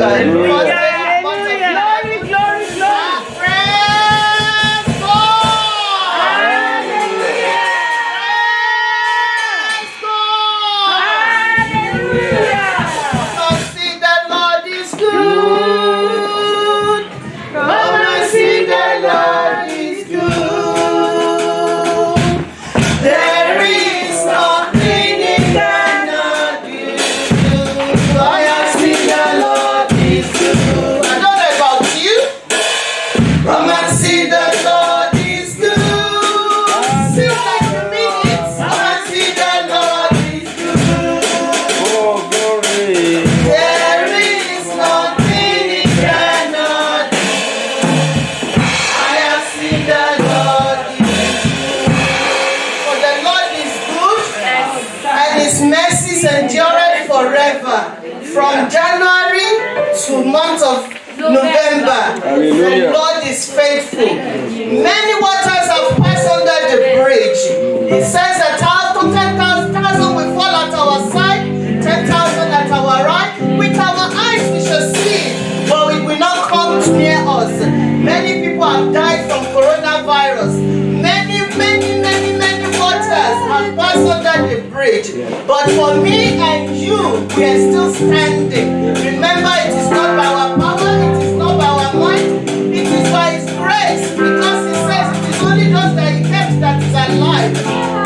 Hallelujah. From January to month of November, the Lord is faithful. Many waters have passed under the bridge. It says that 10,000 will fall at our side, 10,000 at our right. With our eyes we shall see, but it will not come near us. Many people have died from coronavirus. Many waters have passed under the bridge. But for me and you, we are still standing. Remember, it is not by our power, it is not by our might, it is by His grace. Because He says it is only those that He kept that is alive.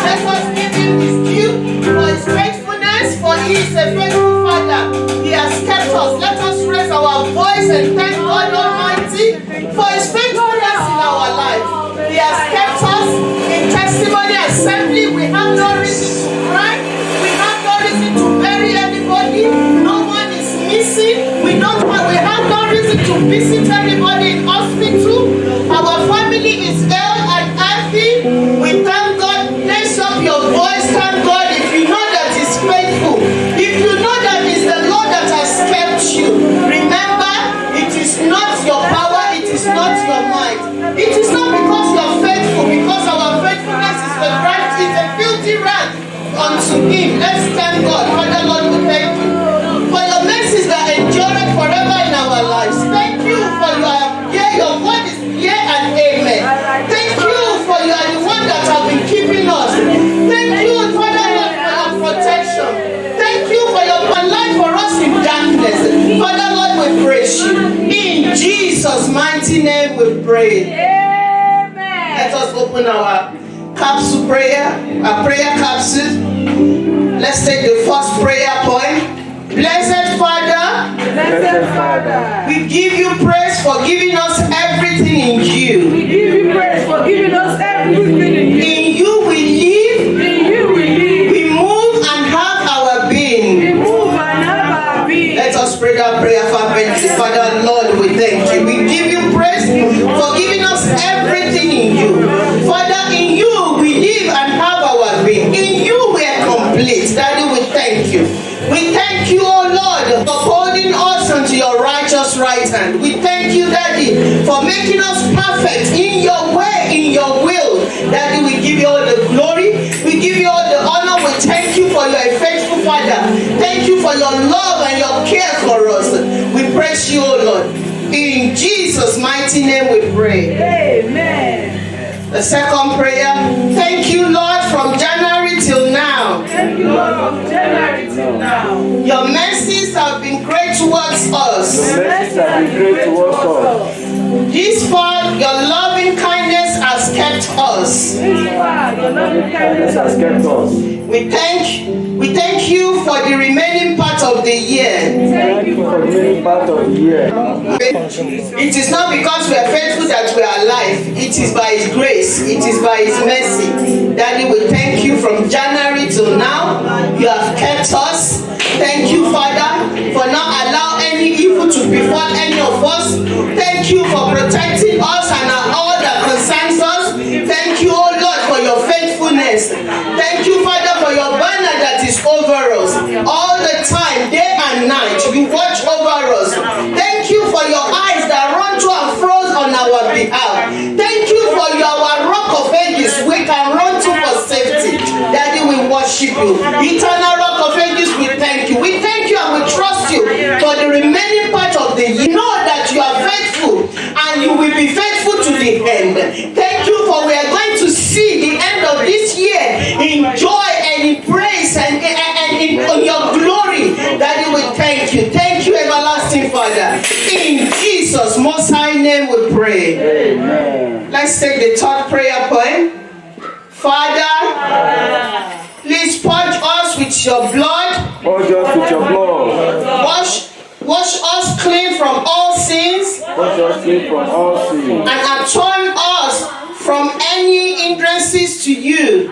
Let us give Him His due for His faithfulness, for He is a faithful Father. He has kept us. Let us raise our voice and thank God Almighty for His faithfulness in our life. He has kept us in testimony assembly. We have no reason to cry. We have no reason to bury anybody. No one is missing. We have no reason to visit anybody in hospital. Our family is ill and healthy. We thank God. Raise up your voice. Thank God if you know that He's faithful. If you know that it's the Lord that has kept you. Remember, it is not your power. It is not your might. It is not because you are faithful. Because our faithfulness is a filthy rag unto Him. Let's thank God. Father Lord, we thank you for your mercies that endure forever in our lives. Thank you for your word is yea and amen. Thank you for you are the one that have been keeping us. Thank you, Father Lord, for your protection. Thank you for your life for us in darkness. Father Lord, we praise you. In Jesus' mighty name we pray. Amen. Let us open our capsule prayer, a prayer capsule. Let's take the first prayer point. Blessed Father, we give you praise for giving us everything in you. We give you praise for giving us everything in you. In you we live, In you we live. we move and have our being. We move and have our being. Let us pray that prayer fervently. Father Lord, we thank you. We give you praise for giving us everything in you. Father, in you we live and have our being. In you we are complete. Daddy, we thank you. We thank you, oh Lord, for holding us unto your righteous right hand. We thank you, Daddy, for making us perfect in your way, in your will. Daddy, we give you all the glory. We give you all the honor. We thank you for your faithful Father. Thank you for your love and your care for us. We praise you, oh Lord. In Jesus' mighty name we pray. Amen. The second prayer. Thank you, Lord, from January till now. Thank you, Lord, from January till now. Your mercies have been great towards us. Your mercies have been great towards us. This far, your loving kindness has kept us. This far, your loving kindness has kept us. We thank you for the remaining part of the year. Thank you for the remaining part of the year. It is not because we are faithful that we are alive. It is by His grace. It is by His mercy. Daddy, we thank you from January till now. You have kept us. Thank you, Father, for not allowing any evil to befall any of us. Thank you for protecting us and all that concerns us. Thank you, oh Lord, for your faithfulness. Thank you, Father, for your banner that is over us. All the time, day and night, you watch over us. Thank you for your eyes that run to and fro on our behalf. Thank you for our rock of ages we can run to for safety. Daddy, we worship you. Eternal rock of ages, we thank you. We thank you and we trust you for the remaining part of the end. Thank you for we are going to see the end of this year in joy and in praise and in your glory. Daddy, we thank you. Thank you, everlasting Father. In Jesus' most high name we pray. Amen. Let's take the third prayer point. Father, please purge us with your blood. Purge us with your blood. Wash us clean from all sins. Wash us clean from all sins. And atone us from any hindrances to you.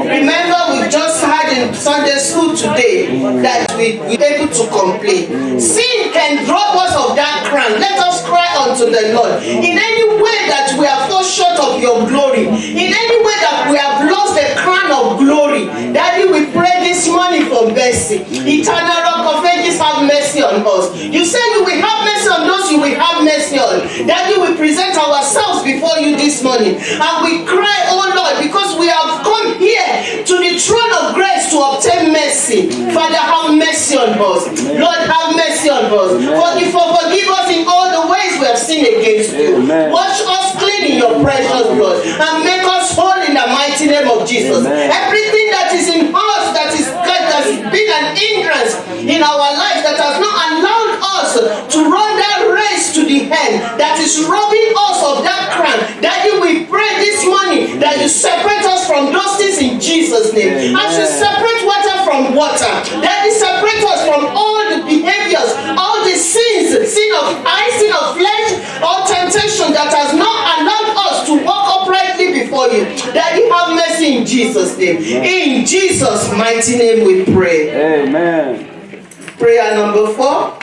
Remember, we just had in Sunday school today that we were able to complain. Sin can rob us of that crown. Let us cry unto the Lord. In any way that we are fall short of your glory, in any way that we have lost the crown of glory, Daddy, we pray this morning for mercy. Eternal Rock of Ages, have mercy on us. You say you will have mercy on those you will have mercy on. Daddy, we present ourselves before you this morning and we cry, oh Lord, because we have come here to the throne of grace to obtain mercy. Father, have mercy on us. Lord, have mercy on us. Forgive us in all the ways we have sinned against you. Wash us clean in your precious blood and make us whole in the mighty name of Jesus. Everything that is in us that has been an hindrance in our lives, that has not allowed us to run that race to the end, that is robbing us of that crown. Daddy, we pray this morning that you separate us from those things in Jesus' name. As you separate water from water, Daddy, separate us from all the behaviors, all the sins, sin of eye, sin of flesh, all temptation that has not allowed us to walk uprightly before you. Daddy, have mercy in Jesus' name. In Jesus' mighty name we pray. Amen. Prayer number 4.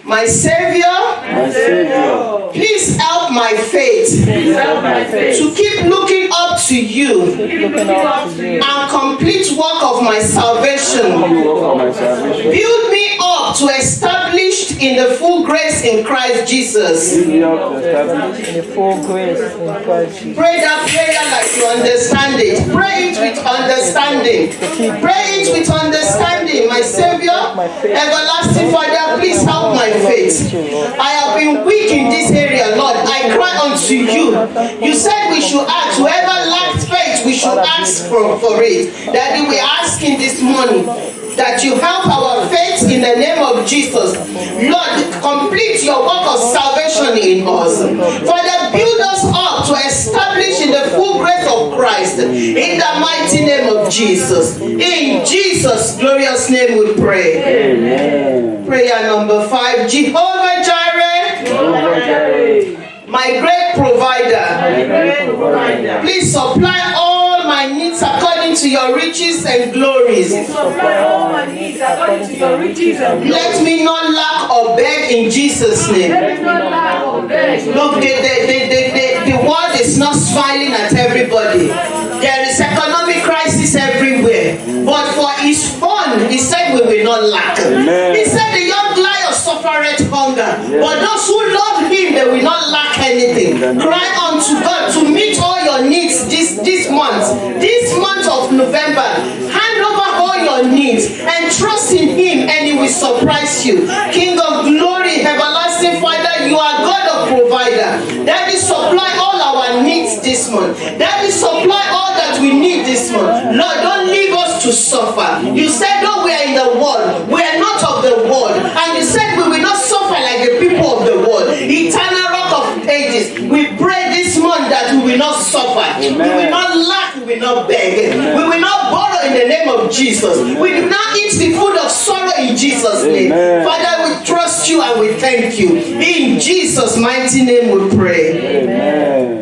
My Savior, please help my faith to keep looking up to you and complete work of my salvation. Build me up to establish in the full grace in Christ Jesus. Pray that prayer like you understand it. Pray it with understanding. Pray it with understanding. My Savior, everlasting Father, please help my faith. I have been weak in this area, Lord. I cry unto you. You said we should ask. Whoever lacks faith, we should ask for it. Daddy, we are asking this morning that you help our faith in the name of Jesus. Lord, complete your work of salvation in us. Father, build us up to establish in the full grace of Christ. In the mighty name of Jesus. In Jesus' glorious name we pray. Amen. Prayer number 5. Jehovah Jireh, my great provider, please supply all my needs according to your riches and glories. Let me not lack or beg in Jesus' name. Look, the world is not smiling at everybody. There is economic crisis everywhere. But for his own, he said we will not lack. He said the young lion suffereth hunger. But those who love him, they will not lack anything. Cry unto God to meet all your needs this month. This month of November. Hand over all your needs and trust in him and he will surprise you. King of glory, everlasting Father, you are God of provider. Daddy, supply all our needs this month. Daddy, supply all that we need this month. Lord, don't leave us to suffer. You said, no, we are in the world. We are not of the world. And you said we will not suffer like the people of the world. Eternal Rock of Ages, we pray this month that we will not suffer. Amen. We will not lack. We will not beg. Amen. We will not borrow in the name of Jesus. Amen. We will not eat the food of sorrow in Jesus' name. Amen. Father, we trust you and we thank you. In Jesus' mighty name we pray. Amen.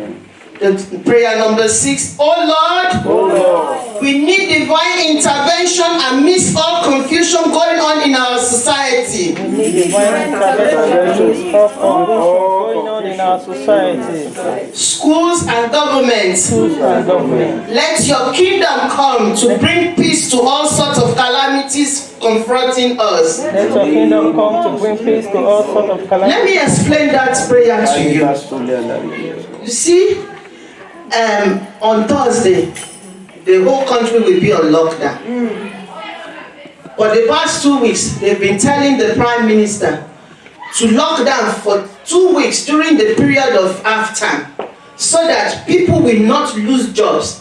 Prayer number 6. Oh Lord, we need divine intervention amidst all confusion going on in our society. We need divine intervention going on in our society. Schools and governments. Let your kingdom come to bring peace to all sorts of calamities confronting us. Let your kingdom come to bring peace to all sorts of calamities. Let me explain that prayer to you. You see, on Thursday, the whole country will be on lockdown. For the past 2 weeks, they've been telling the Prime Minister to lock down for 2 weeks during the period of half-time so that people will not lose jobs.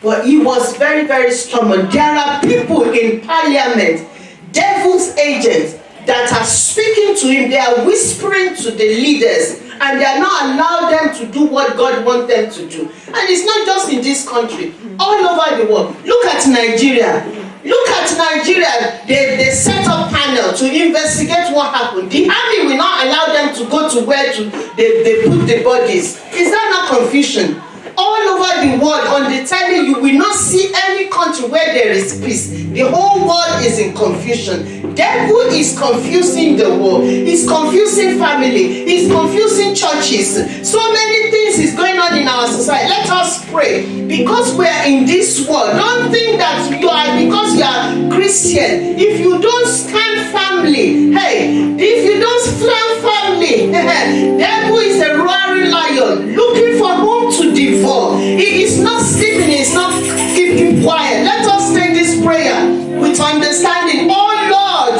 But he was very, very stubborn. There are people in parliament, devil's agents, that are speaking to him. They are whispering to the leaders, and they are not allowing them to do what God wants them to do. And it's not just in this country, all over the world. Look at Nigeria. Look at Nigeria. They set up panel to investigate what happened. The army will not allow them to go to where they put the bodies. Is that not confusion? All over the world, on the telly, you will not see any country where there is peace. The whole world is in confusion. Devil is confusing the world. He's confusing family. He's confusing churches. So many things is going on in our society. Let us pray. Because we are in this world, don't think that you are, because you are Christian, if you don't stand family, hey, if you don't stand family, devil is a roaring lion looking for whom to devour. He is not sleeping, he is not keeping quiet. Let us take this prayer with understanding. Oh Lord,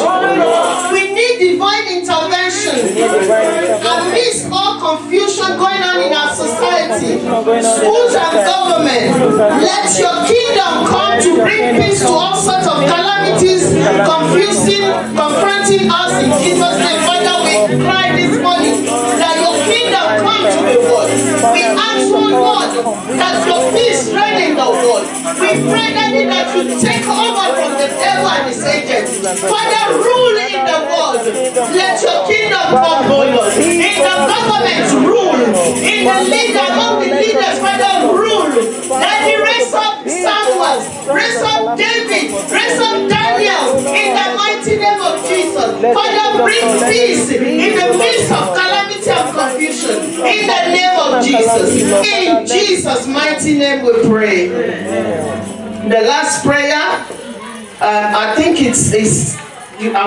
we need divine intervention amidst all confusion going on in our society, schools and government. Let your kingdom come to bring peace to all sorts of calamities, confronting us in Jesus' name. Father, we cry this morning that your kingdom come to the world. We ask, oh Lord, that your peace reign in the world. We pray that you take over from the devil and his agents. Father, rule in the world. Let your kingdom come, oh Lord. In the government, rule. In the leader, among the leaders, Father, rule. That you raise up Samuel, raise up David, raise up Daniel, in the mighty name of Jesus. Father, bring peace in the midst of calamity and confusion. In the name of Jesus. In Jesus' mighty name we pray. The last prayer, I think I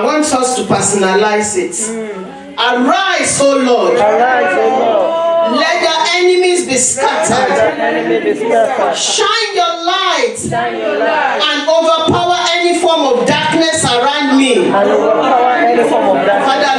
want us to personalize it. Arise, O Lord. Arise, O Lord. Let your enemies be scattered. Shine your light and overpower any form of darkness around me. Father,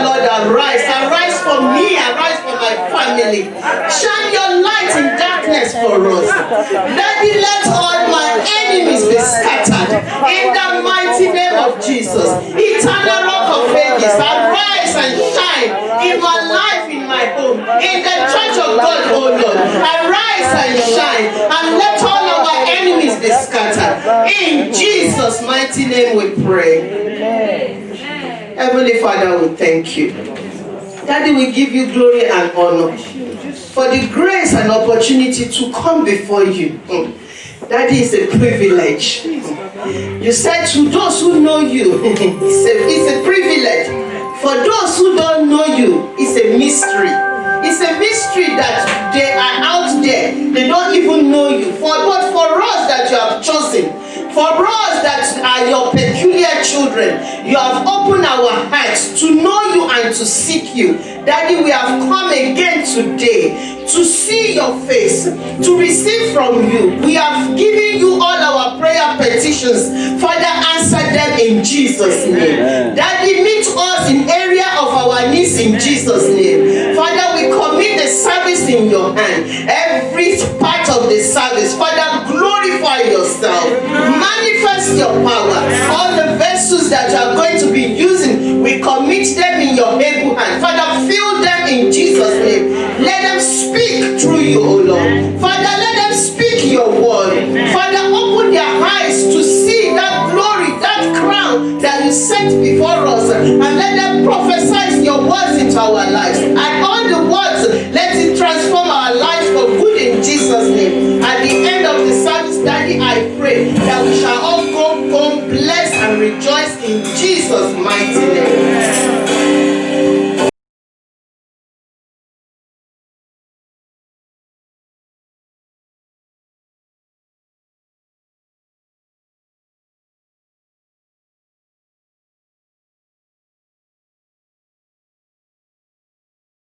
Lord, arise. Arise for me. Arise for my family. Shine your light in darkness for us. Let all my enemies be scattered. In the mighty name of Jesus. Eternal Rock of Ages, arise and shine in my life, in my home, in the church of God, oh Lord. Arise and shine and let all of our enemies be scattered. In Jesus' mighty name we pray. Amen. Heavenly Father, we thank you. Daddy, we give you glory and honor for the grace and opportunity to come before you. That is a privilege. You said to those who know you, it's a privilege. For those who don't know you, it's a mystery. It's a mystery that they are out there. They don't even know you. But for us that you have chosen, for us that are your peculiar children, you have opened our hearts to know you and to seek you. Daddy, we have come again today to see your face, to receive from you. We have given you all our prayer petitions. Father, answer them in Jesus' name. Amen. Daddy, meet us in area of our needs in Jesus' name. Father, we commit the service in your hand. Every part of the service, Father, glorify yourself. Manifest your power. All the vessels that you are going to be using, we commit them in your able hand. Father, fill them in Jesus' name. Let them speak through you, O Lord. Father, let them speak your word. Father, open their eyes to see that glory, that crown that you set before us, and let them prophesy your words into our lives. And all the words, let it transform our lives for good in Jesus' name. At the end of the service, Daddy, I pray that we shall all go home blessed and rejoice in Jesus' mighty name.